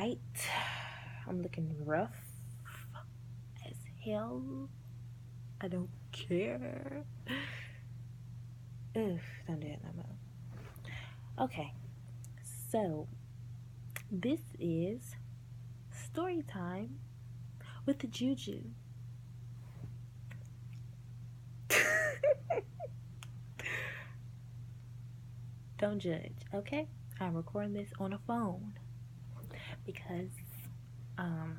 Alright. I'm looking rough as hell. I don't care. Oof, don't do it no more. Okay, so this is story time with the Juju. Don't judge, okay? I'm recording this on a phone because um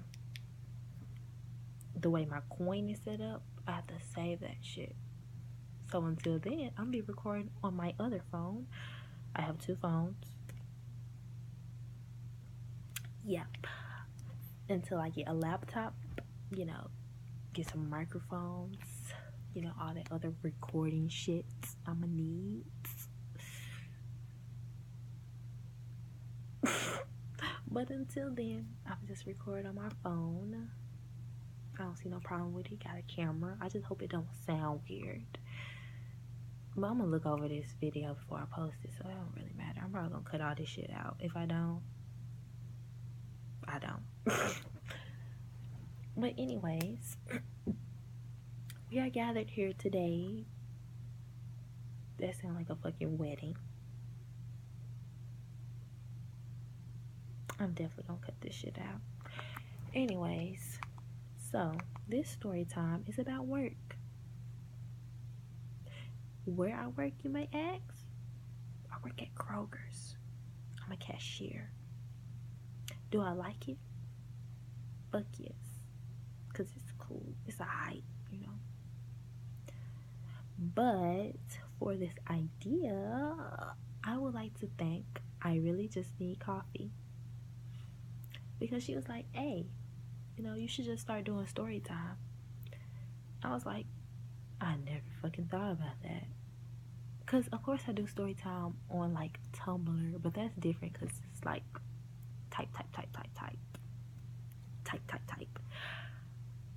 the way my coin is set up, I have to save that shit. So until then, I'm be recording on my other phone. I have two phones. Yep. Until I get a laptop, get some microphones, all that other recording shit I'ma need. But until then, I'm just recording on my phone. I don't see no problem with it. Got a camera. I just hope it don't sound weird. But I'm gonna look over this video before I post it, so it don't really matter. I'm probably gonna cut all this shit out. If I don't, I don't. But anyways, we are gathered here today. That sounds like a fucking wedding. I'm definitely gonna cut this shit out. Anyways, so this story time is about work. Where I work, you may ask? I work at Kroger's. I'm a cashier. Do I like it? Fuck yes. Because it's cool. It's a hype, But for this idea, I would like to thank I Really Just Need Coffee. Because she was like, hey, you should just start doing story time. I was like, I never fucking thought about that. Because, of course, I do story time on, like, Tumblr, but that's different because it's like type.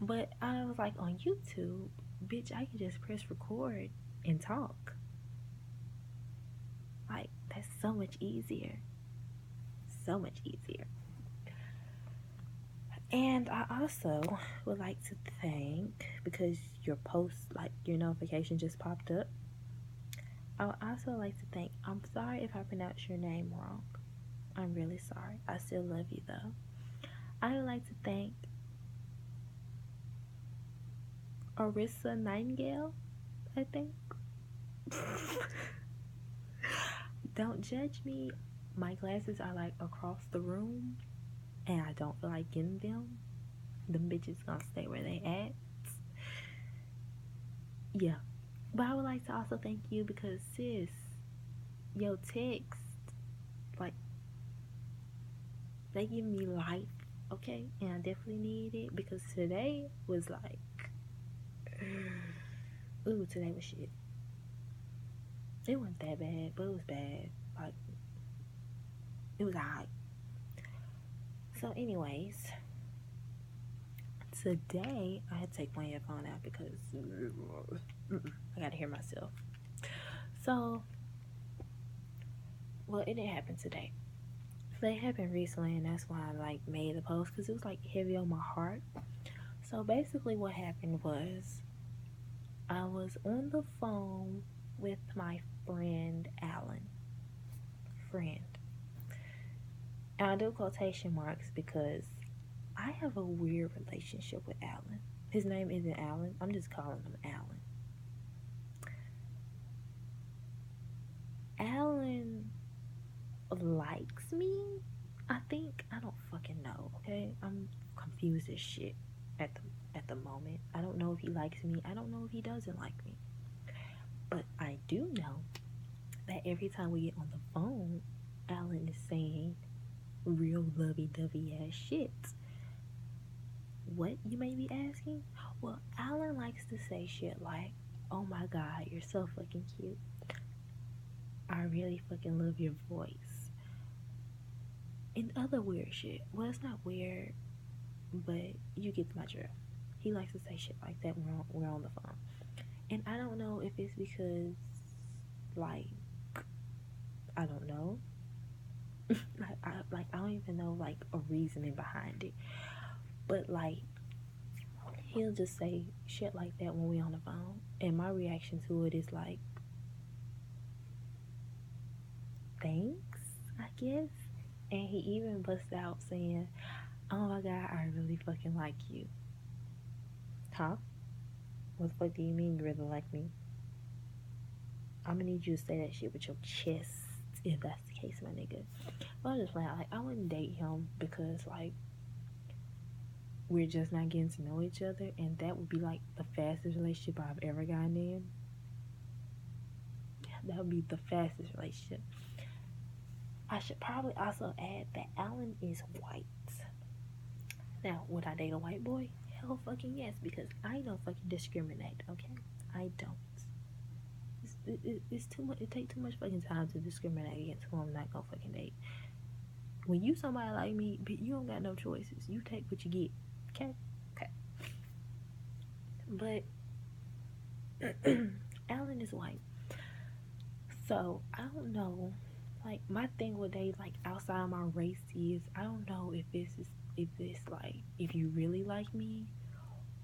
But I was like, on YouTube, bitch, I can just press record and talk. Like, that's so much easier. So much easier. And I also would like to thank, because your post, like your notification just popped up, I would also like to thank, I'm sorry if I pronounced your name wrong. I'm really sorry. I still love you though. I would like to thank Arissa Nightingale, I think. Don't judge me. My glasses are like across the room and I don't feel like getting them. Them bitches gonna stay where they at. Yeah. But I would like to also thank you because sis, your text, like, they give me life, okay? And I definitely need it because today was like, ooh, today was shit. It wasn't that bad, but it was bad. Like, it was alright. So, anyways, today I had to take my headphone out because I gotta hear myself. So, well, it didn't happen today. So it happened recently, and that's why I like made the post because it was like heavy on my heart. So basically, what happened was I was on the phone with my friend Alan. Friend. And I do quotation marks because I have a weird relationship with Alan. His name isn't Alan. I'm just calling him Alan. Alan likes me, I think. I don't fucking know, okay? I'm confused as shit at the moment. I don't know if he likes me. I don't know if he doesn't like me. But I do know that every time we get on the phone, Alan is saying real lovey-dovey ass shit. What, you may be asking? Well, Alan likes to say shit like, oh my god, you're so fucking cute. I really fucking love your voice. And other weird shit. Well, it's not weird, but you get my drift. He likes to say shit like that when we're on the phone. And I don't know if it's because, like, I don't know. I don't even know, like, a reasoning behind it. But like, he'll just say shit like that when we on the phone, and my reaction to it is like, thanks, I guess. And he even busts out saying, oh my god, I really fucking like you. Huh? What the fuck do you mean you really like me? I'm gonna need you to say that shit with your chest, if that's the case, my nigga. But I'm just playing, like, I wouldn't date him because, like, we're just not getting to know each other, and that would be, like, the fastest relationship I've ever gotten in. That would be the fastest relationship. I should probably also add that Alan is white. Now, would I date a white boy? Hell fucking yes, because I don't fucking discriminate, okay? I don't. It's too much. It takes too much fucking time to discriminate against who I'm not gonna fucking date. When you somebody like me, you don't got no choices. You take what you get, okay? Okay. But Alan is white, so I don't know. Like, my thing with dating, like, outside my race is, I don't know if it's like, if you really like me,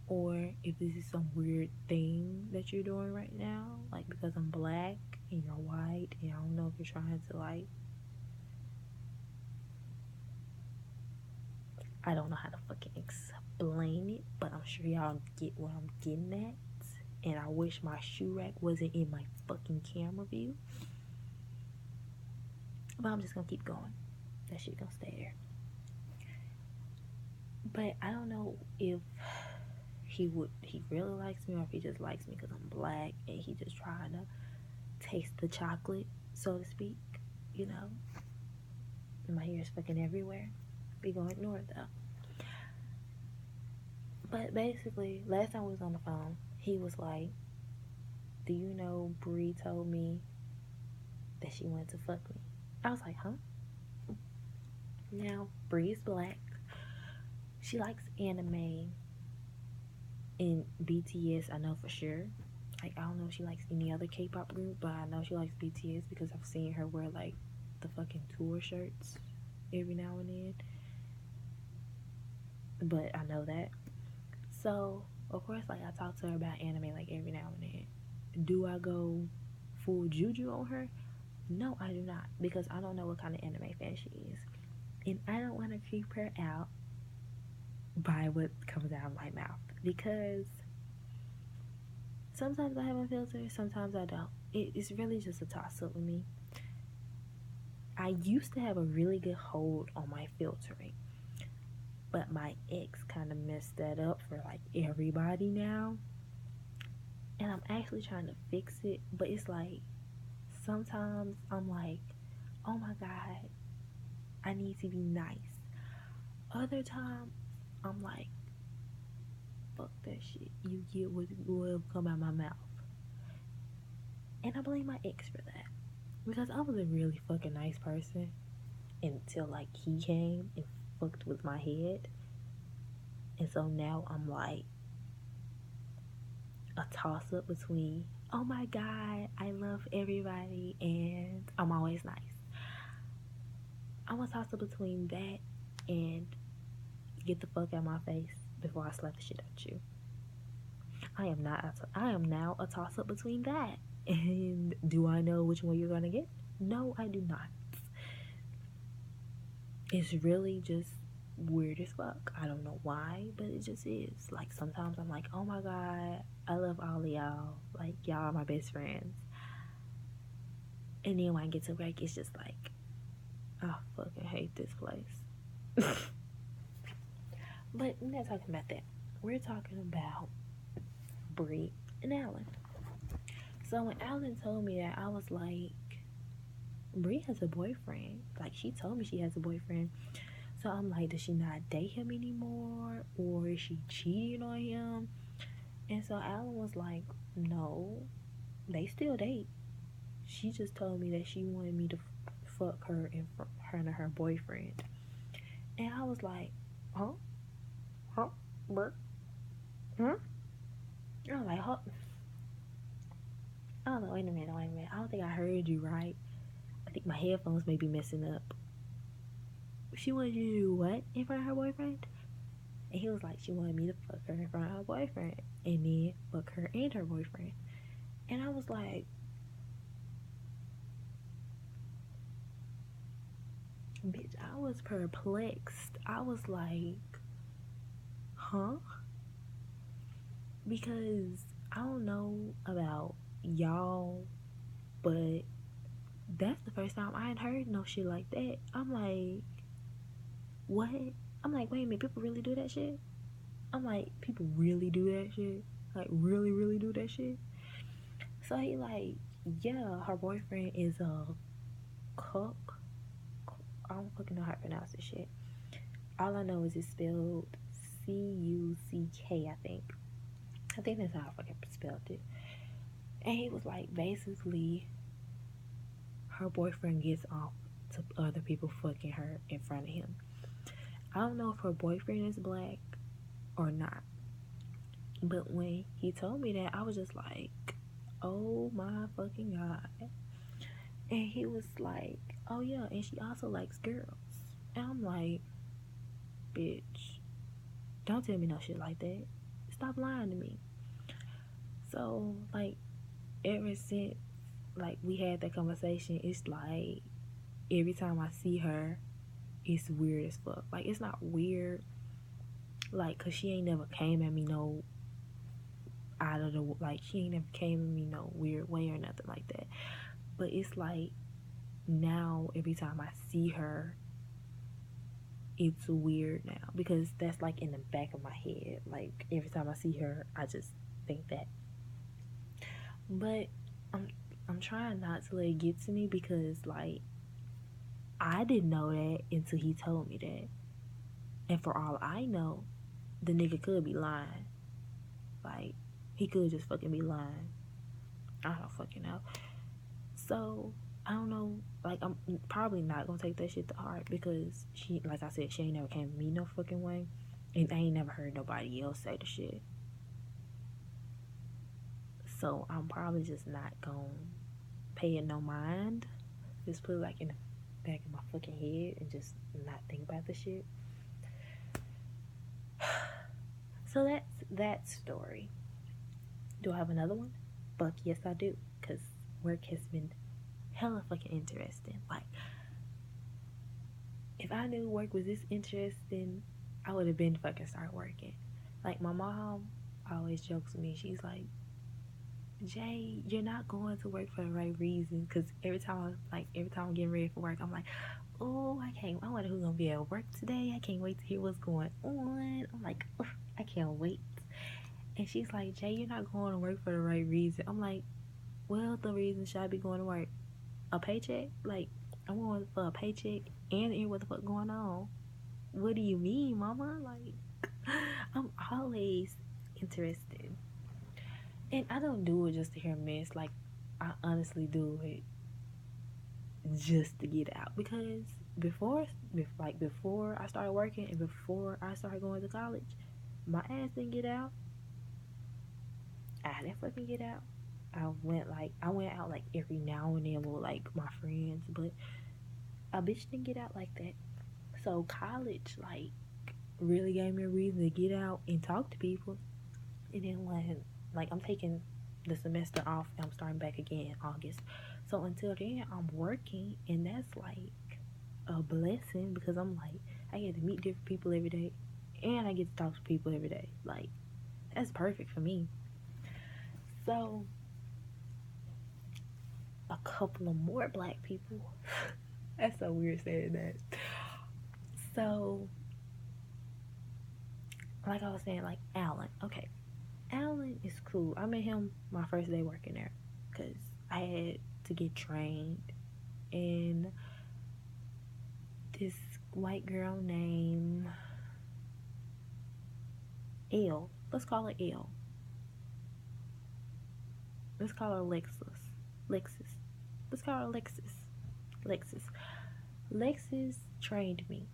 or if this is some weird thing that you're doing right now, like, because I'm black and you're white, and I don't know if you're trying to, like, I don't know how to fucking explain it, but I'm sure y'all get what I'm getting at. And I wish my shoe rack wasn't in my fucking camera view, but I'm just gonna keep going. That shit gonna stay there. But I don't know if he really likes me, or if he just likes me because I'm black and he just trying to taste the chocolate, so to speak, you know. And my hair is fucking everywhere. We gonna ignore it though. But basically, last time we was on the phone, he was like, do you know Bree told me that she wanted to fuck me? I was like, huh? Now, Bree is black. She likes anime and BTS, I know for sure. Like, I don't know if she likes any other K-pop group, but I know she likes BTS because I've seen her wear, like, the fucking tour shirts every now and then. But I know that. So, of course, like, I talk to her about anime, like, every now and then. Do I go full Juju on her? No, I do not, because I don't know what kind of anime fan she is. And I don't want to creep her out by what comes out of my mouth, because sometimes I have a filter, sometimes I don't. It's really just a toss-up with me. I used to have a really good hold on my filtering, but my ex kind of messed that up for, like, everybody now. And I'm actually trying to fix it, but it's like, sometimes I'm like, oh my god, I need to be nice. Other times, I'm like, fuck that shit. You get what will come out my mouth. And I blame my ex for that. Because I was a really fucking nice person until, like, he came and fucked with my head. And so now I'm like a toss-up between, oh my god, I love everybody, and I'm always nice. I'm a toss-up between that and get the fuck out of my face before I slap the shit out you. I am now a toss-up between that. And do I know which one you're gonna get? No, I do not. It's really just weird as fuck. I don't know why, but it just is. Like, sometimes I'm like, oh my god, I love all of y'all. Like, y'all are my best friends. And then when I get to work, it's just like, I fucking hate this place. But we're not talking about that. We're talking about Bree and Alan. So when Alan told me that, I was like, Bree has a boyfriend. Like, she told me she has a boyfriend. So I'm like, does she not date him anymore? Or is she cheating on him? And so Alan was like, no, they still date. She just told me that she wanted me to fuck her and her boyfriend. And I was like, huh? Huh? What? Huh? I was like, huh? I don't know, wait a minute. I don't think I heard you right. I think my headphones may be messing up. she wanted you to do what in front of her boyfriend? And he was like, she wanted me to fuck her in front of her boyfriend and then fuck her and her boyfriend. And I was like, bitch, I was perplexed. I was like, huh? Because I don't know about y'all, but that's the first time I had heard no shit like that. I'm like, what? I'm like, wait a minute, people really do that shit? I'm like, people really do that shit? Like, really, really do that shit? So he like, yeah, her boyfriend is a cook. I don't fucking know how to pronounce this shit. All I know is it's spelled Cuck, I think. I think that's how I fucking spelled it. And he was like, basically, her boyfriend gets off to other people fucking her in front of him. I don't know if her boyfriend is black or not. But when he told me that, I was just like, oh my fucking God. And he was like, oh yeah, and she also likes girls. And I'm like, bitch, don't tell me no shit like that. Stop lying to me. So, like, ever since, like, we had that conversation, it's like, every time I see her, it's weird as fuck. Like, it's not weird, like, cause she ain't never came at me no out of the, like, she ain't never came at me no weird way or nothing like that. But it's like, now, every time I see her, it's weird now, because that's like in the back of my head. Like, every time I see her, I just think that. But I'm trying not to let it get to me, because like, I didn't know that until he told me that. And for all I know, the nigga could be lying. Like, he could just fucking be lying. I don't fucking know. So, I don't know. Like, I'm probably not gonna take that shit to heart, because she, like I said, she ain't never came to me no fucking way. And I ain't never heard nobody else say the shit. So, I'm probably just not gonna pay it no mind. Just put it like in the back of my fucking head and just not think about the shit. So that's that story. Do I have another one? Fuck yes I do. Cause work has been hella fucking interesting. Like, if I knew work was this interesting, I would have been fucking start working. Like, my mom always jokes with me. She's like, Jay, you're not going to work for the right reason. Cause every time I'm getting ready for work, I'm like, oh, I wonder who's gonna be at work today. I can't wait to hear what's going on. I'm like, I can't wait. And she's like, Jay, you're not going to work for the right reason. I'm like, well, the reason should I be going to work? A paycheck? Like, I'm going for a paycheck and hear what the fuck going on. What do you mean, mama? Like, I'm always interested. And I don't do it just to hear mess. Like, I honestly do it just to get out. Because before I started working and before I started going to college, my ass didn't get out. I didn't fucking get out. I went out like every now and then with like my friends, but a bitch didn't get out like that. So college like really gave me a reason to get out and talk to people. And then when like I'm taking the semester off and I'm starting back again in August. So until then I'm working, and that's like a blessing, because I'm like, I get to meet different people every day and I get to talk to people every day. Like, that's perfect for me. So a couple of more black people. That's so weird saying that. So, like I was saying, like Alan. Okay, Alan is cool. I met him my first day working there because I had to get trained. And this white girl named L. Let's call her L. Let's call her Lexus. Let's call her Lexus. Lexus trained me,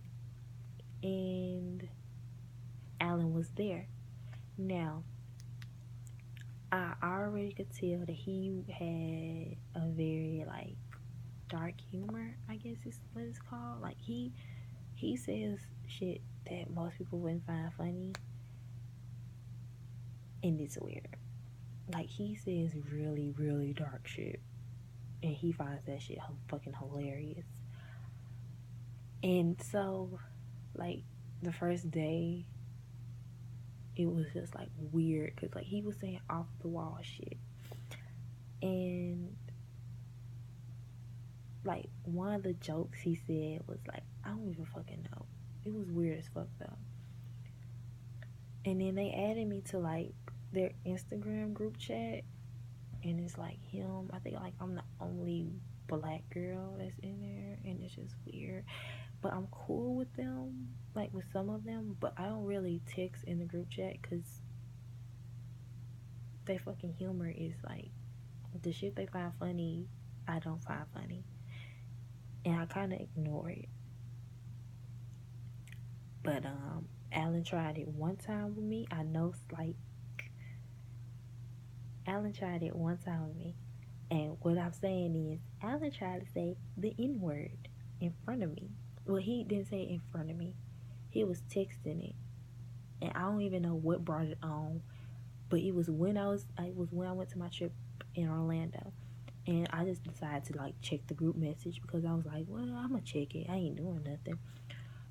and Alan was there. Now, I already could tell that he had a very like dark humor, I guess is what it's called. Like he he says shit that most people wouldn't find funny, and it's weird. Like, he says really, really dark shit, and he finds that shit fucking hilarious. And so, like, the first day, it was just like weird because like he was saying off the wall shit, and like one of the jokes he said was like, I don't even fucking know. It was weird as fuck though. And then they added me to like their Instagram group chat, and it's like him. I think like I'm the only black girl that's in there, and it's just weird. But I'm cool with them, like with some of them, but I don't really text in the group chat because their fucking humor is like the shit they find funny, I don't find funny, and I kind of ignore it. But Alan tried it one time with me. I know, like, Alan tried it one time with me, and what I'm saying is, Alan tried to say the N word in front of me. Well, he didn't say it in front of me. He was texting it, and I don't even know what brought it on. But it was when I went to my trip in Orlando, and I just decided to like check the group message because I was like, well, I'm gonna check it. I ain't doing nothing.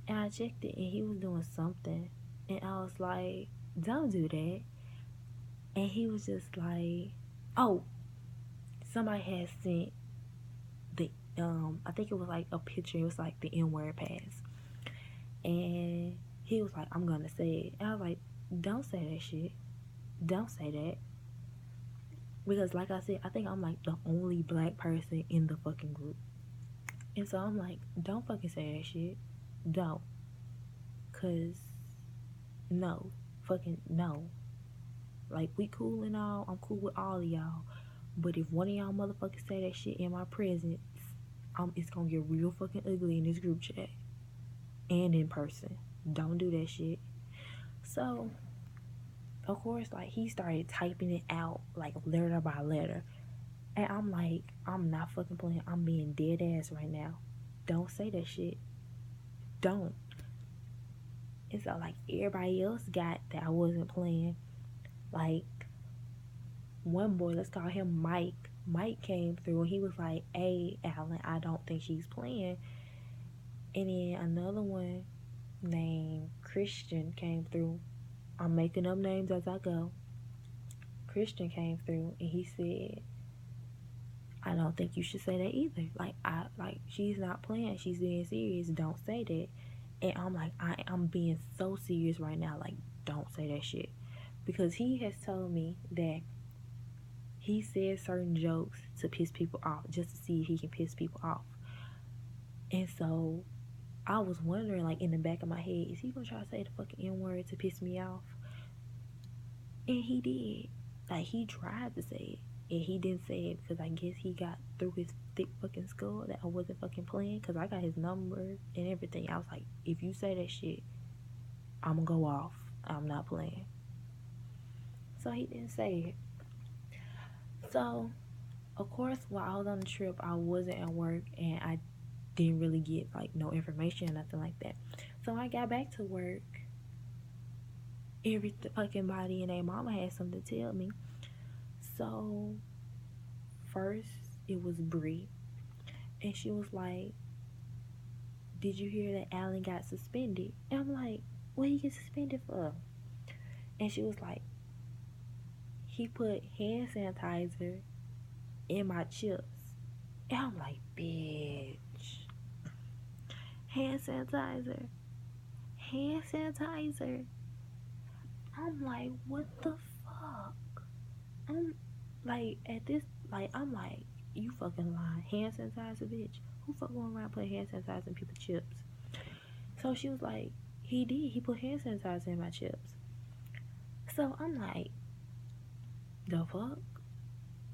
And I checked it, and he was doing something, and I was like, don't do that. And he was just like, oh, somebody had sent the I think it was like a picture. It was like the N-word pass, and he was like, I'm gonna say it. And I was like, don't say that shit. Don't say that. Because like I said, I think I'm like the only black person in the fucking group. And so I'm like, don't fucking say that shit. Don't. Cause no. Fucking no. Like, we cool and all. I'm cool with all of y'all. But if one of y'all motherfuckers say that shit in my presence, it's gonna get real fucking ugly in this group chat. And in person. Don't do that shit. So, of course, like, he started typing it out, like, letter by letter. And I'm like, I'm not fucking playing. I'm being dead ass right now. Don't say that shit. Don't. And so, like, everybody else got that I wasn't playing. Like, one boy, let's call him Mike. Mike came through and he was like, hey, Alan, I don't think she's playing. And then another one named Christian came through. I'm making up names as I go. Christian came through and he said, I don't think you should say that either. Like she's not playing. She's being serious. Don't say that. And I'm like, I'm being so serious right now. Like, don't say that shit. Because he has told me that he says certain jokes to piss people off, just to see if he can piss people off. And so I was wondering, like, in the back of my head, is he gonna try to say the fucking N-word to piss me off? And he did. Like, he tried to say it. And he didn't say it because I guess he got through his thick fucking skull that I wasn't fucking playing. Because I got his number and everything. I was like, if you say that shit, I'm gonna go off. I'm not playing. So he didn't say it. So, of course, while I was on the trip, I wasn't at work. And I didn't really get, like, no information or nothing like that. So I got back to work. Every fucking body and their mama had something to tell me. So, first, it was Bree. And she was like, did you hear that Alan got suspended? And I'm like, what did he get suspended for? And she was like, he put hand sanitizer in my chips. And I'm like, bitch. Hand sanitizer. Hand sanitizer. I'm like, what the fuck? I'm like, at this, like, I'm like, you fucking lying. Hand sanitizer, bitch. Who fuck going around putting hand sanitizer in people's chips? So she was like, he did. He put hand sanitizer in my chips. So I'm like, the fuck?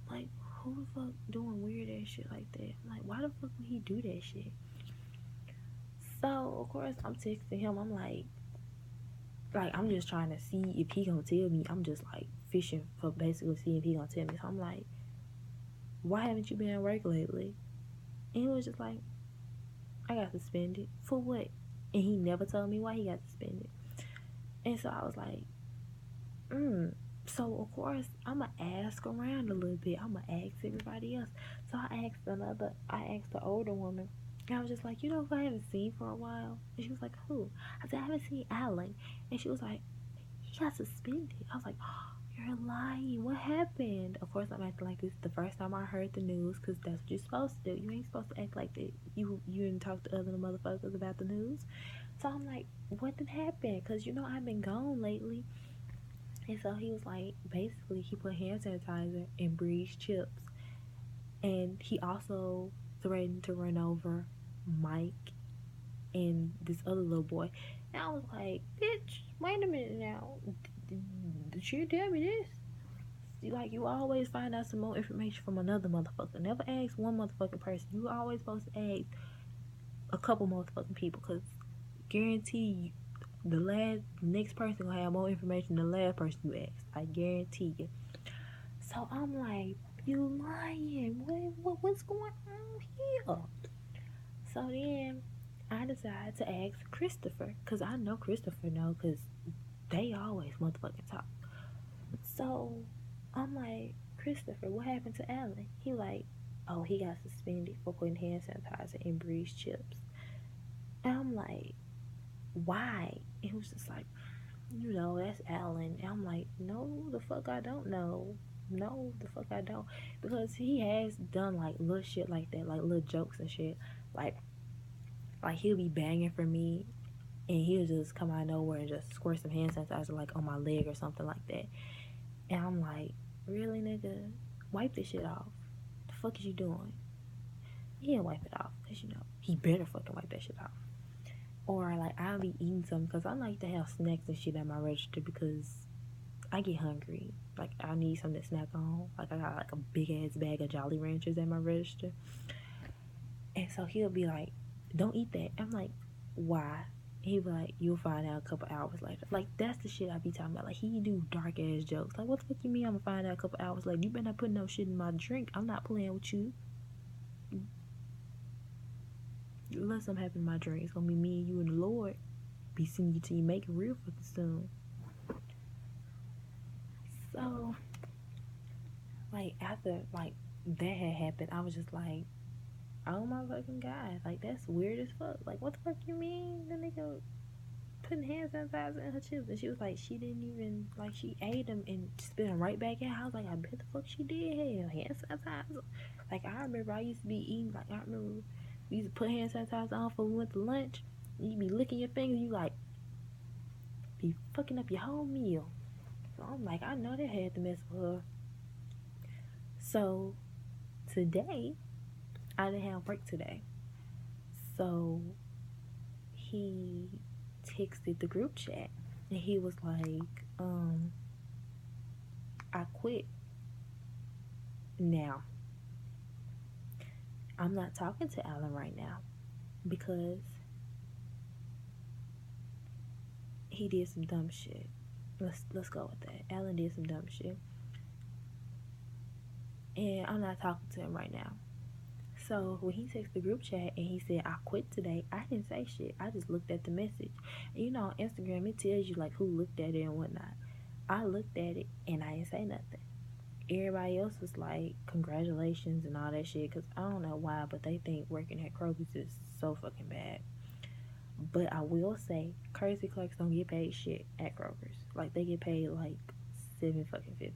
Like, who the fuck doing weird ass shit like that? Like, why the fuck would he do that shit? So, of course, I'm texting him. I'm like, I'm just trying to see if he gonna tell me. I'm just, like, fishing for basically seeing if he gonna tell me. So I'm like, why haven't you been at work lately? And he was just like, I got suspended. For what? And he never told me why he got suspended. And so I was like, So of course I'm gonna ask around a little bit. I'm gonna ask everybody else. So I asked the older woman. And I was just like, you know who I haven't seen for a while? And she was like, who? I said, I haven't seen Alan. And she was like, he got suspended. I was like, oh, you're lying. What happened? Of course I'm acting like this the first time I heard the news, because that's what you're supposed to do. You ain't supposed to act like that. You didn't talk to other motherfuckers about the news. So I'm like, what did happen? Because I've been gone lately. And so he was like, basically, he put hand sanitizer in Bree's chips. And he also threatened to run over Mike and this other little boy. And I was like, bitch, wait a minute now. Did you tell me this? Like, you always find out some more information from another motherfucker. Never ask one motherfucking person. You always supposed to ask a couple motherfucking people. Because guarantee you, the next person gonna have more information than the last person you asked. I guarantee you. So I'm like, you lying? What's going on here? So then I decided to ask Christopher, because I know Christopher know, because they always motherfucking talk. So I'm like, Christopher, what happened to Alan? He like, oh, he got suspended for putting hand sanitizer in Bree's chips. And I'm like, why? It was just like, that's Alan. And I'm like, no, the fuck I don't know. No, the fuck I don't. Because he has done like little shit like that, like little jokes and shit. Like he'll be banging for me and he'll just come out of nowhere and just squirt some hand sanitizer like on my leg or something like that. And I'm like, really, nigga? Wipe this shit off. The fuck is you doing? He didn't wipe it off, because he better fucking wipe that shit off. Or like, I'll be eating something, because I like to have snacks and shit at my register, because I get hungry. Like, I need something to snack on. Like, I got like a big ass bag of Jolly Ranchers at my register. And so he'll be like, don't eat that. I'm like, why? He'll be like, you'll find out a couple hours later. Like, that's the shit I be talking about. Like, he do dark ass jokes. Like, what the fuck you mean I'm gonna find out a couple hours later? You better not put no shit in my drink. I'm not playing with you. Unless something happen to my drink, it's gonna be me and you and the Lord. Be seeing you till you make it real fucking soon. So, like, after, like, that had happened, I was just like, oh my fucking god, like, that's weird as fuck. Like, what the fuck you mean the nigga putting hand sanitizer in her chips? And she was like, she didn't even, like, she ate them and spit them right back out. I was like, I bet the fuck she did have hand sanitizer. Like, I remember I used to be eating, like, I remember we used to put hand sanitizer on before we went to lunch. You be licking your fingers, you like be fucking up your whole meal. So I'm like, I know they had to mess with her. So today, I didn't have work today. So he texted the group chat and he was like, I quit. Now, I'm not talking to Alan right now because he did some dumb shit. Let's go with that. Alan did some dumb shit. And I'm not talking to him right now. So when he texted the group chat and he said, I quit today, I didn't say shit. I just looked at the message. And on Instagram, it tells you like who looked at it and whatnot. I looked at it and I didn't say nothing. Everybody else was like, congratulations and all that shit. Because I don't know why, but they think working at Kroger's is so fucking bad. But I will say, courtesy clerks don't get paid shit at Kroger's. Like, they get paid like $7.50.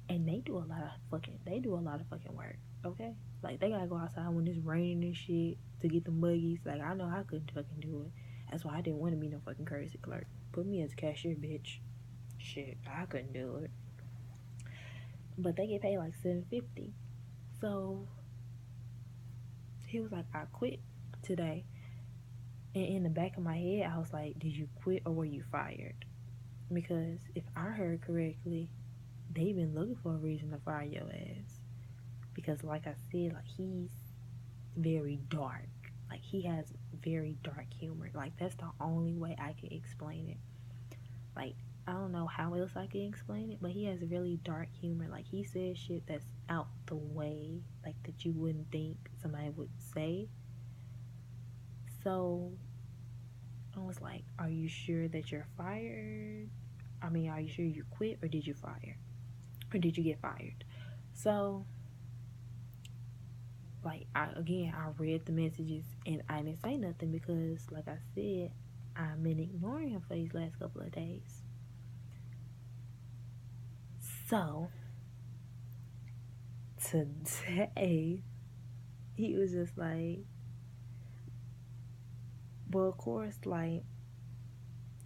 And they do a lot of fucking work, okay? Like, they gotta go outside when it's raining and shit to get the muggies. Like, I know I couldn't fucking do it. That's why I didn't want to be no fucking courtesy clerk. Put me as a cashier, bitch. Shit, I couldn't do it. But they get paid like $7.50. So he was like, I quit today. And in the back of my head, I was like, did you quit or were you fired? Because if I heard correctly, they've been looking for a reason to fire your ass. Because like I said, like, he's very dark. Like, he has very dark humor. Like, that's the only way I can explain it. Like, I don't know how else I can explain it, but he has really dark humor. Like, he says shit that's out the way, like, that you wouldn't think somebody would say. So I was like, are you sure that you're fired? I mean, are you sure you quit or did you fire? Or did you get fired? So, like, I read the messages and I didn't say nothing because, like I said, I've been ignoring him for these last couple of days. So, today, he was just like, well, of course, like,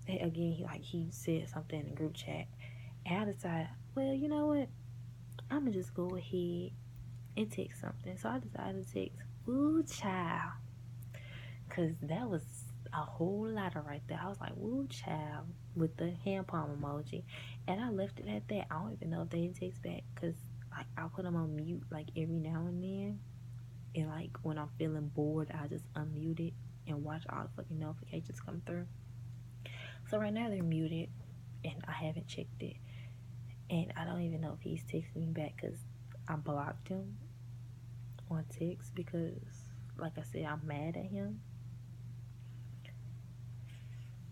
again, he said something in the group chat. And I decided, well, you know what? I'm gonna just go ahead and text something. So I decided to text, woo child. Because that was a whole lot of right there. I was like, woo child, with the hand palm emoji. And I left it at that. I don't even know if they didn't text back. Because, like, I put them on mute, like, every now and then. And, like, when I'm feeling bored, I just unmute it and watch all the fucking notifications come through. So right now they're muted. And I haven't checked it. And I don't even know if he's texting me back because I blocked him on text because, like I said, I'm mad at him.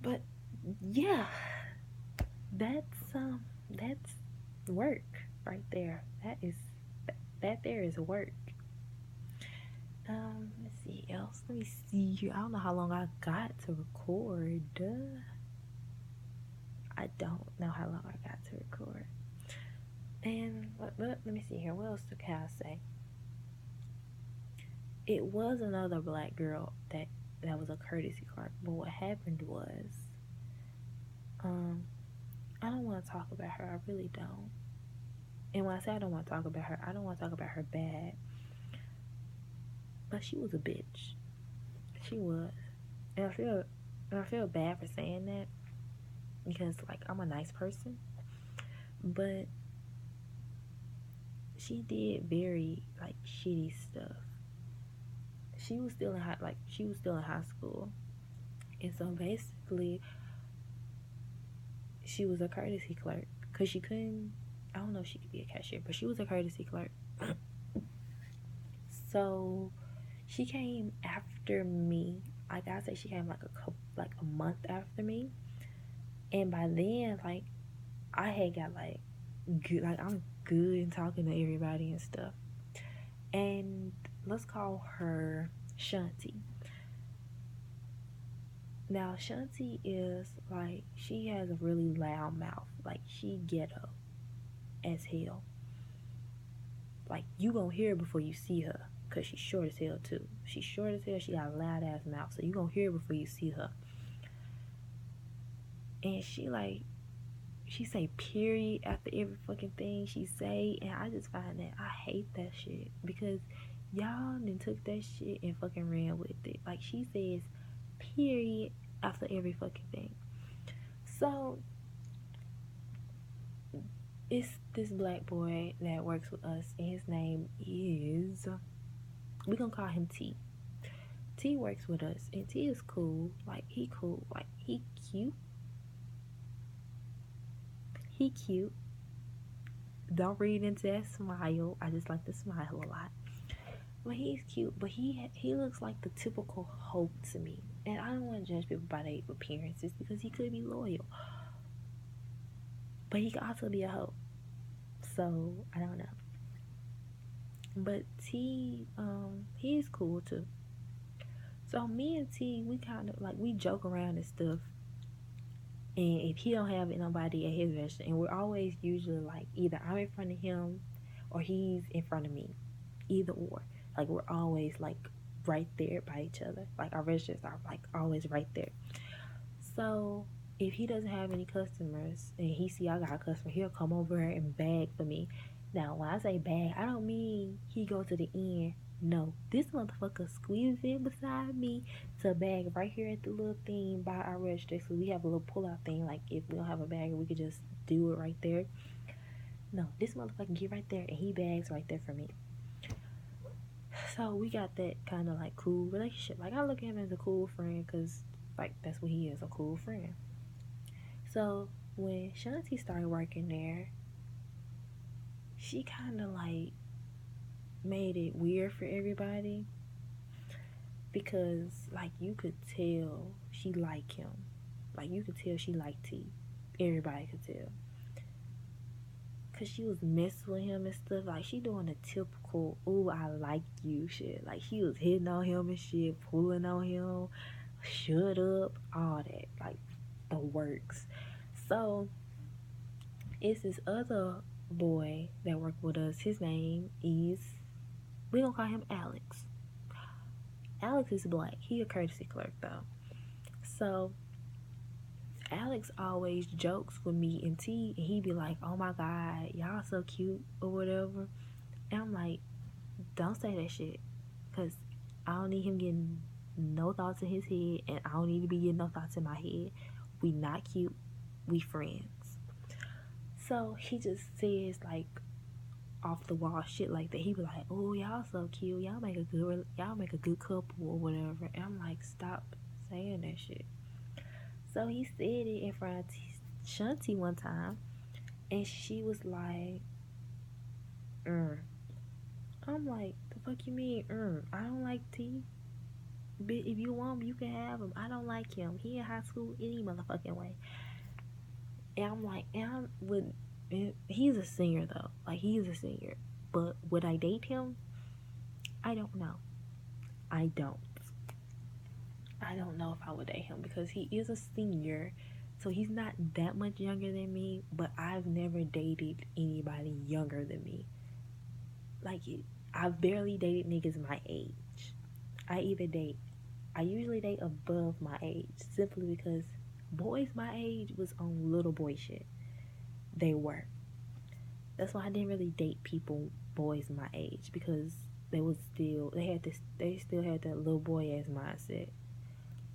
But yeah, that's work right there. That there is work. Let's see else. Let me see. I don't know how long I got to record. I don't know how long I got to record. And let me see here. What else can I say? It was another black girl that was a courtesy clerk. But what happened was, I don't want to talk about her. I really don't. And when I say I don't want to talk about her, I don't want to talk about her bad. But she was a bitch. She was. And I feel bad for saying that because, like, I'm a nice person. But she did very, like, shitty stuff. She was still in high school. And so basically she was a courtesy clerk because she couldn't, I don't know if she could be a cashier, but she was a courtesy clerk. So she came after me. Like I say, she came like a month after me. And by then, like, I had got like good, like I'm good in talking to everybody and stuff. And let's call her Shanti. Now Shanti is like, she has a really loud mouth. Like, she ghetto as hell. Like, you gonna hear her before you see her. Cause she's short as hell too. She's short as hell, she got a loud ass mouth. So you gonna hear her before you see her. And she say period after every fucking thing she say. And I just find that I hate that shit. Because y'all done took that shit and fucking ran with it. Like, she says period after every fucking thing. So it's this black boy that works with us, and his name is, we gonna call him T. T works with us, and T is cool. Like, he cool. Like, he cute. He cute. Don't read into that smile. I just like to smile a lot. But he's cute. But he looks like the typical hoe to me. And I don't want to judge people by their appearances because he could be loyal. But he could also be a hoe. So, I don't know. But T, he's cool too. So me and T, we kind of like, we joke around and stuff. And if he don't have nobody at his register, and we're always usually like, either I'm in front of him or he's in front of me. Either or. Like, we're always like right there by each other. Like, our registers are like always right there. So if he doesn't have any customers and he see I got a customer, he'll come over and bag for me. Now, when I say bag, I don't mean he go to the end. No, this motherfucker squeezes in beside me to bag right here at the little thing by our register. So we have a little pull-out thing. Like, if we don't have a bagger, we could just do it right there. No, this motherfucker get right there and he bags right there for me. So we got that kind of like cool relationship. Like, I look at him as a cool friend because, like, that's what he is, a cool friend. So when Shanti started working there, she kind of like made it weird for everybody. because like you could tell she liked him. Like you could tell she liked T. Everybody could tell. Cause she was messing with him and stuff. Like she doing the typical, "Ooh, I like you" shit. Like she was hitting on him and shit, pulling on him, shut up, all that. Like the works. So it's this other boy that worked with us. His name is, we gonna call him Alex. Alex is black. He a courtesy clerk though. So Alex always jokes with me and T, and he be like, "Oh my God, y'all so cute," or whatever. And I'm like, don't say that shit, cause I don't need him getting no thoughts in his head, and I don't need to be getting no thoughts in my head. We not cute. We friends. So he just says like off the wall shit like that. He be like, "Oh, y'all so cute. Y'all make a good couple or whatever." And I'm like, stop saying that shit. So he said it in front of Shanti one time, and she was like, I'm like, "The fuck you mean, I don't like T. But if you want him, you can have him. I don't like him. He in high school any motherfucking way." And I'm like, he's a singer though. Like he's a singer. But would I date him? I don't know. I don't. I don't know if I would date him because he is a senior. So he's not that much younger than me, but I've never dated anybody younger than me. Like I've barely dated niggas my age. I usually date above my age simply because boys my age was on little boy shit. They were. That's why I didn't really date boys my age, because they still had that little boy ass mindset.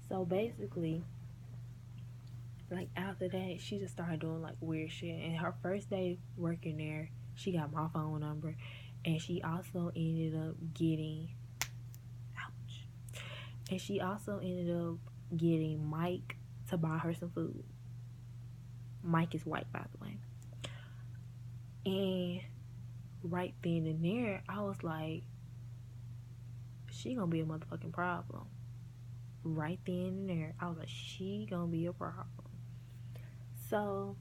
So basically, like after that, she just started doing like weird shit. And her first day working there, she got my phone number, and she also ended up getting, ouch, and she also ended up getting Mike to buy her some food. Mike is white, by the way. And right then and there, I was like, she gonna be a motherfucking problem. Right then and there, I was like, she gonna be a problem. So,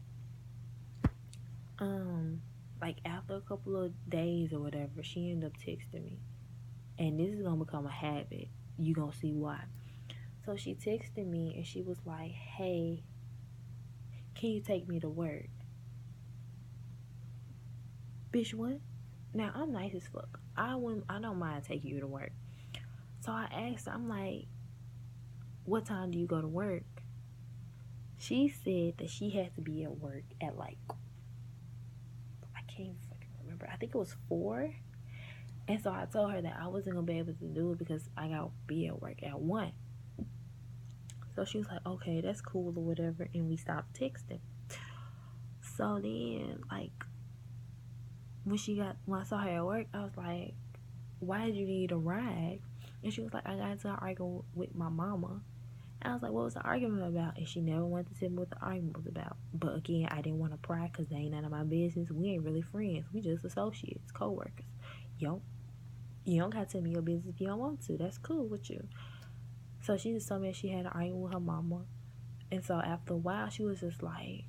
like after a couple of days or whatever, she ended up texting me. And this is gonna become a habit. You gonna see why. So she texted me and she was like, "Hey, can you take me to work?" Bitch, what? Now I'm nice as fuck. I don't mind taking you to work. So I asked her, I'm like, "What time do you go to work?" She said that she had to be at work at like, I can't fucking remember. I think it was 4. And so I told her that I wasn't gonna be able to do it because I gotta be at work at 1. So she was like, "Okay, that's cool," or whatever, and we stopped texting. So then, like, when I saw her at work, I was like, "Why did you need a ride?" And she was like, "I got into an argument with my mama." And I was like, "What was the argument about?" And she never wanted to tell me what the argument was about. But again, I didn't want to pry because they ain't none of my business. We ain't really friends. We just associates, co-workers. You don't gotta tell me your business if you don't want to. That's cool with you. So she just told me she had an argument with her mama. And so after a while, she was just like,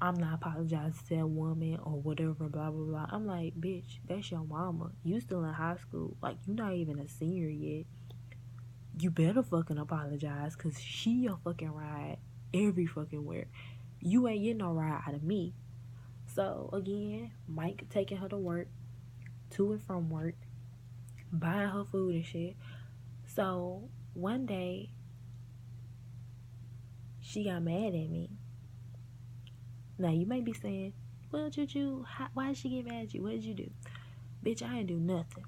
"I'm not apologizing to that woman," or whatever, blah, blah, blah. I'm like, bitch, that's your mama. You still in high school. Like, you not even a senior yet. You better fucking apologize, because she your fucking ride every fucking where. You ain't getting no ride out of me. So, again, Mike taking her to work, to and from work, buying her food and shit. So, one day, she got mad at me. Now, you may be saying, "Well, Juju, why did she get mad at you? What did you do?" Bitch, I didn't do nothing.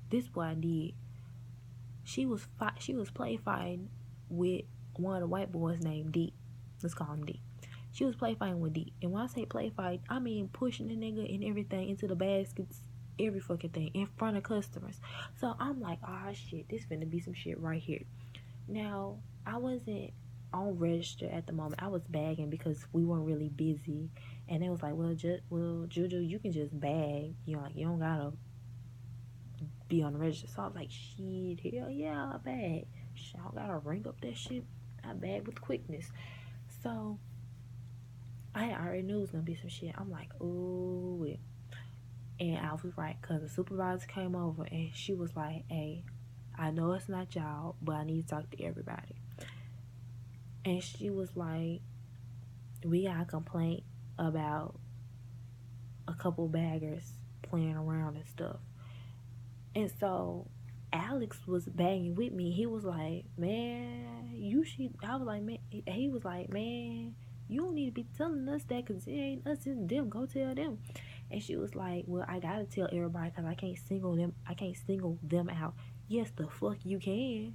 This is what I did. She was play fighting with one of the white boys named D. Let's call him D. She was play fighting with D. And when I say play fight, I mean pushing the nigga and everything into the baskets, every fucking thing, in front of customers. So I'm like, "Ah, shit, this finna be some shit right here." Now, I wasn't on register at the moment. I was bagging because we weren't really busy. And they was like, well, Juju, you can just bag. You know, like, you don't gotta be on the register. So I was like, shit, hell yeah, I bag. Shit, I don't gotta ring up that shit. I bag with quickness. So I already knew it was gonna be some shit. I'm like, ooh, and I was right, cause the supervisor came over and she was like, hey, I know it's not y'all, but I need to talk to everybody. And she was like, we got a complaint about a couple baggers playing around and stuff. And so Alex was banging with me. He was like, man, you should. I was like, man. He was like, man, you don't need to be telling us that because it ain't us, it's them. Go tell them. And she was like, well, I gotta tell everybody because I can't single them. I can't single them out. Yes, the fuck you can.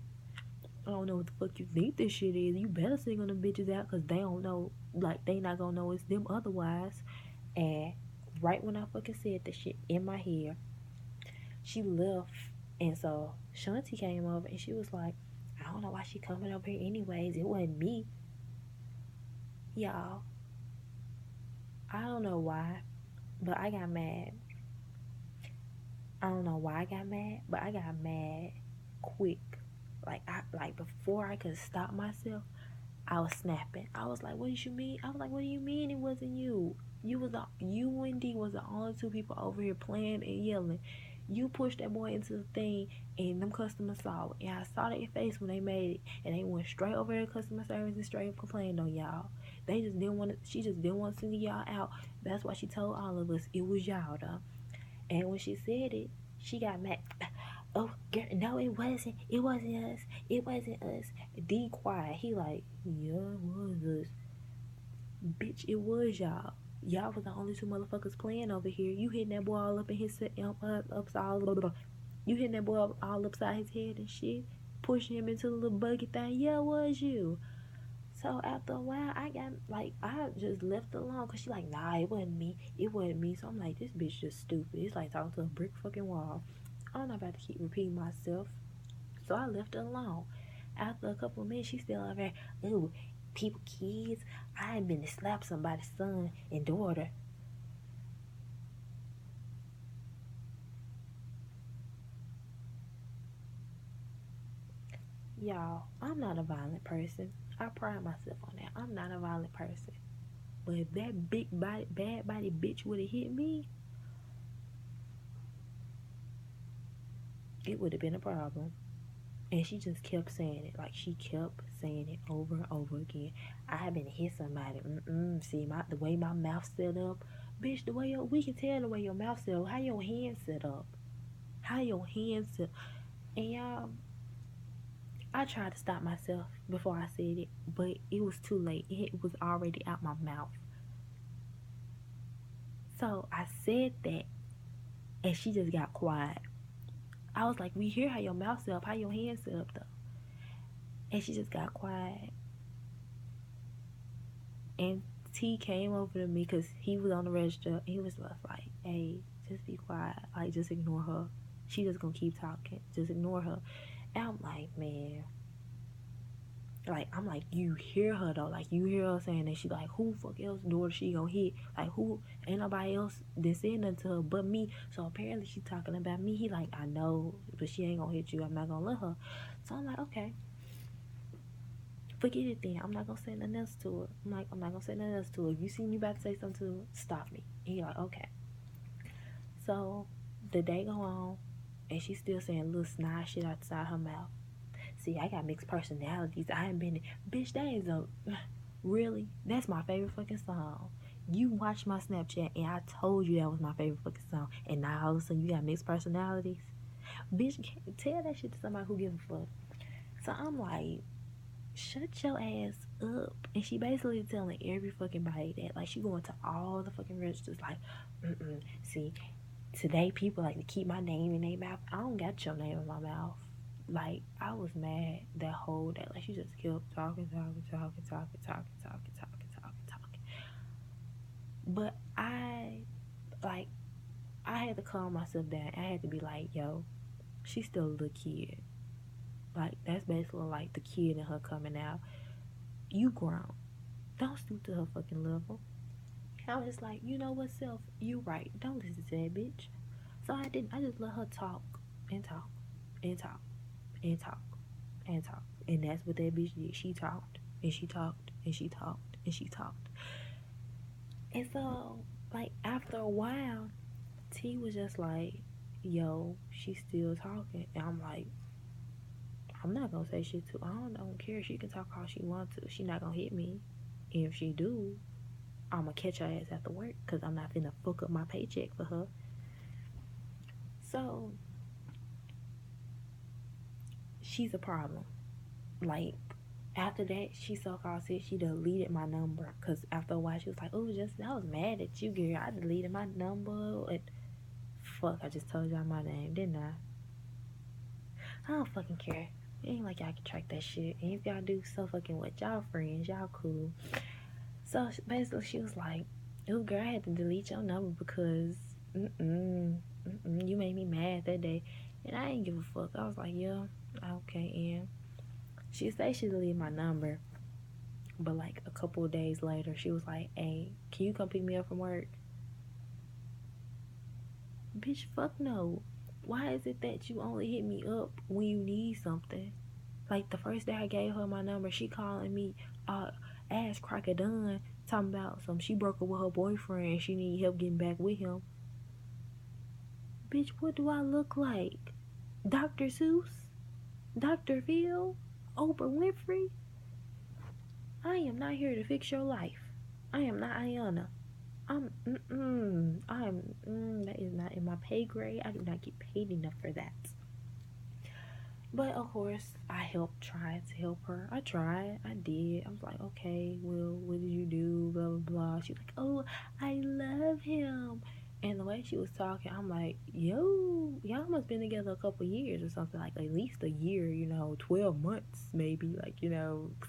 I don't know what the fuck you think this shit is. You better single them bitches out because they don't know. Like, they not gonna know it's them otherwise. And right when I fucking said that shit in my head, she left. And so Shanti came over and she was like, I don't know why she coming over here anyways. It wasn't me. Y'all, I don't know why, but I got mad. I don't know why I got mad, but I got mad quick. Like before I could stop myself, I was snapping. I was like, what do you mean? I was like, what do you mean it wasn't you? You and D was the only two people over here playing and yelling. You pushed that boy into the thing and them customers saw it. And I saw their face when they made it. And they went straight over to customer service and straight up complained on y'all. They just didn't want to, she just didn't want to send y'all out. That's why she told all of us it was y'all though. And when she said it, she got mad. Oh, girl, no, it wasn't. It wasn't us. It wasn't us. D quiet. He like, yeah, it was us. Bitch, it was y'all. Y'all was the only two motherfuckers playing over here. You hitting that boy all up in his you hitting that boy all upside his head and shit, pushing him into the little buggy thing. Yeah, it was you. So after a while, I got like I just left it alone because she like, nah, it wasn't me. It wasn't me. So I'm like, this bitch just stupid. It's like talking to a brick fucking wall. I'm not about to keep repeating myself. So I left it alone. After a couple of minutes, she still over there. Ooh, people, kids. I ain't been to slap somebody's son and daughter. Y'all, I'm not a violent person. I pride myself on that. I'm not a violent person. But if that big body, bad body bitch would have hit me, it would have been a problem. And she just kept saying it. Like, she kept saying it over and over again. I have been hit somebody. See, the way my mouth set up. Bitch, we can tell the way your mouth set up. How your hands set up. How your hands set up. And y'all, I tried to stop myself before I said it. But it was too late. It was already out my mouth. So, I said that. And she just got quiet. I was like, we hear how your mouth set up. How your hands set up, though. And she just got quiet. And T came over to me because he was on the register. And he was like, hey, just be quiet. Like, just ignore her. She just gonna keep talking. Just ignore her. And I'm like, man. Like, I'm like, you hear her though. Like, you hear her saying that. She like, who fuck else daughter she gonna hit? Like, who? Ain't nobody else that said nothing to her but me. So apparently she talking about me. He like, I know, but she ain't gonna hit you. I'm not gonna let her. So I'm like, okay. Forget it then. I'm not gonna say nothing else to her. I'm not gonna say nothing else to her. If you see me about to say something to her, stop me. And he like, okay. So the day go on, and she's still saying little snide shit outside her mouth. See, I got mixed personalities. I ain't been, bitch. That is a really. That's my favorite fucking song. You watched my Snapchat, and I told you that was my favorite fucking song. And now all of a sudden you got mixed personalities, bitch. Tell that shit to somebody who gives a fuck. So I'm like, shut your ass up. And she basically telling every fucking body that. Like, she going to all the fucking registers like, see, today people like to keep my name in their mouth. I don't got your name in my mouth. Like, I was mad that whole day. Like, she just kept talking. But like, I had to calm myself down. I had to be like, yo, she's still a little kid. Like, that's basically like the kid in her coming out. You grown. Don't stoop to her fucking level. I was like, you know what, self? You right. Don't listen to that bitch. So I didn't. I just let her talk. and talk and talk and talk and talk. And that's what that bitch did. She talked and she talked and she talked and she talked. And so, like, after a while, T was just like, yo, she's still talking. And I'm like, I'm not gonna say shit to her. I don't care. She can talk all she wants to. She not gonna hit me. And if she do, I'm gonna catch her ass after work, because I'm not finna fuck up my paycheck for her. So, she's a problem. Like, after that, she so-called said she deleted my number, because after a while, she was like, oh, just, I was mad at you, girl. I deleted my number. And fuck, I just told y'all my name, didn't I don't fucking care. It ain't like y'all can track that shit. And if y'all do, so fucking what? Y'all friends, y'all cool. So basically, she was like, oh, girl, I had to delete your number because you made me mad that day. And I didn't give a fuck. I was like, yeah, okay, and she said she deleted my number. But like a couple of days later, she was like, hey, can you come pick me up from work? Bitch, fuck no. Why is it that you only hit me up when you need something? Like, the first day I gave her my number, she calling me ass cracker done, talking about she broke up with her boyfriend and she need help getting back with him. Bitch, what do I look like? Dr. Seuss? Dr. Phil? Oprah Winfrey? I am not here to fix your life. I am not Ayana. That is not in my pay grade. I do not get paid enough for that. But of course, I tried to help her. I tried. I did. I was like, okay, well, what did you do? Blah, blah, blah. She was like, oh, I love him. And the way she was talking, I'm like, yo, y'all must been together a couple years or something. Like, at least a year, 12 months, maybe. Like,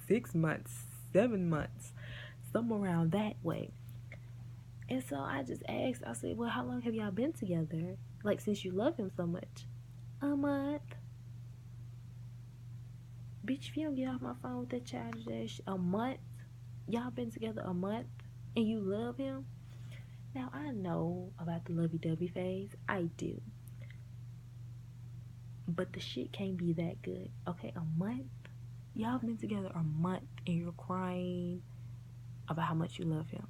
6 months, 7 months. Somewhere around that way. And so I just asked, I said, well, how long have y'all been together? Like, since you love him so much? A month. Bitch, if you don't get off my phone with that childish ass, a month? Y'all been together a month? And you love him? Now, I know about the lovey-dovey phase. I do. But the shit can't be that good. Okay, a month? Y'all been together a month and you're crying about how much you love him.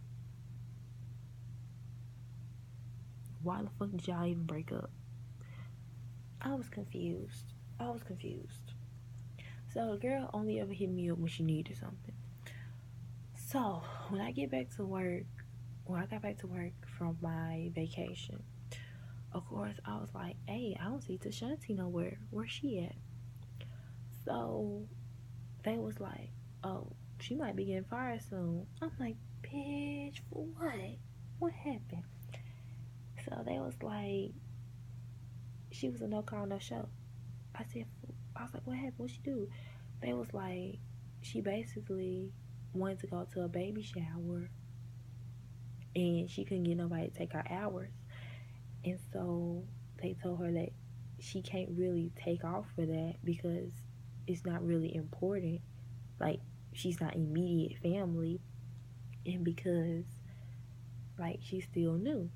Why the fuck did y'all even break up? I was confused. So the girl only ever hit me up when she needed something. So when I got back to work from my vacation, of course I was like, hey, I don't see Tashanti nowhere. Where's she at? So they was like, oh, she might be getting fired soon. I'm like, bitch, for what? What happened? So they was like, she was a no call, no show. I was like, what happened? What she do? They was like, she basically wanted to go to a baby shower and she couldn't get nobody to take her hours. And so they told her that she can't really take off for that because it's not really important. Like, she's not immediate family, and because, like, she's still new.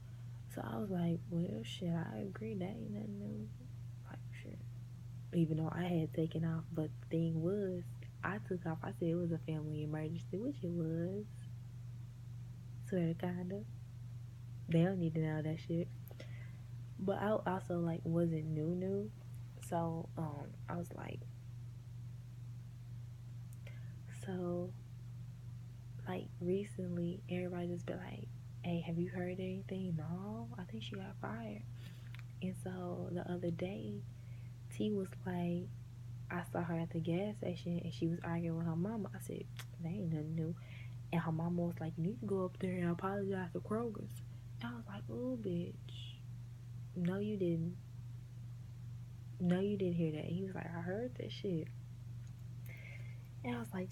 So I was like, well, shit, I agree. That ain't nothing new. Like, shit. Even though I had taken off, but the thing was, I took off. I said it was a family emergency, which it was. Swear to kinda. They don't need to know that shit. But I also, like, wasn't new. So, I was like, recently, everybody just been like, hey, have you heard anything? No, I think she got fired. And so, the other day, T was like, I saw her at the gas station, and she was arguing with her mama. I said, that ain't nothing new. And her mama was like, you need to go up there and apologize to Kroger's. And I was like, oh, bitch. No, you didn't. No, you didn't hear that. And he was like, I heard that shit. And I was like,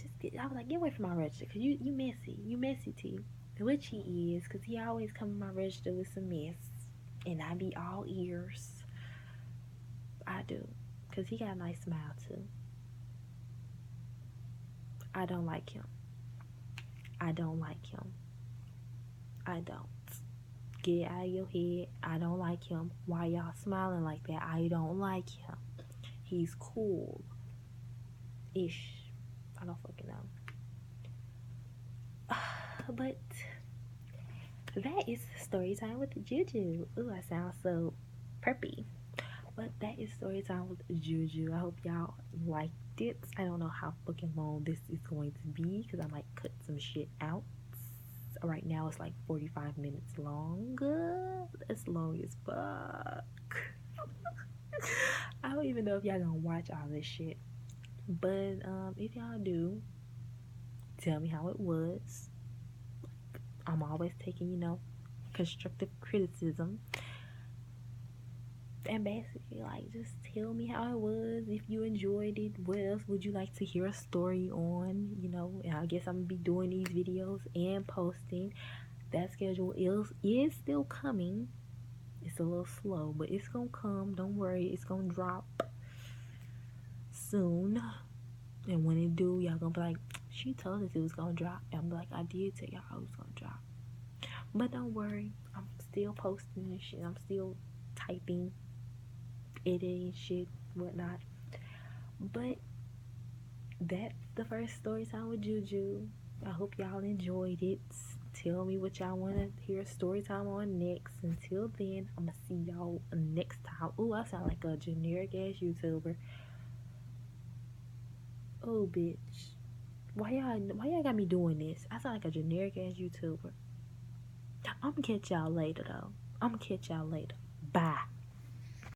get away from my register, because you messy. You messy, T. Which he is, because he always come to my register with some mess. And I be all ears. I do. Because he got a nice smile, too. I don't like him. I don't. Get out of your head. I don't like him. Why y'all smiling like that? I don't like him. He's cool. Ish. I don't fucking know. But that is story time with Juju. Ooh, I sound so perpy. But that is story time with Juju. I hope y'all liked it. I don't know how fucking long this is going to be because I might cut some shit out. Right now it's like 45 minutes long. That's long as fuck. I don't even know if y'all gonna watch all this shit. But if y'all do, tell me how it was. I'm always taking, constructive criticism. And basically, like, just tell me how it was. If you enjoyed it, what else would you like to hear a story on? And I guess I'm gonna be doing these videos and posting. That schedule is still coming. It's a little slow, but it's gonna come. Don't worry, it's gonna drop soon. And when it do, y'all gonna be like, she told us it was gonna drop. And I'm like, I did tell y'all it was gonna drop. But don't worry, I'm still posting and shit. I'm still typing, editing shit, whatnot. But that's the first story time with Juju. I hope y'all enjoyed it. Tell me what y'all want to hear story time on next. Until then, I'm gonna see y'all next time. Ooh, I sound like a generic ass YouTuber. Oh, bitch. Why y'all got me doing this? I sound like a generic ass YouTuber. I'm gonna catch y'all later, though. Bye.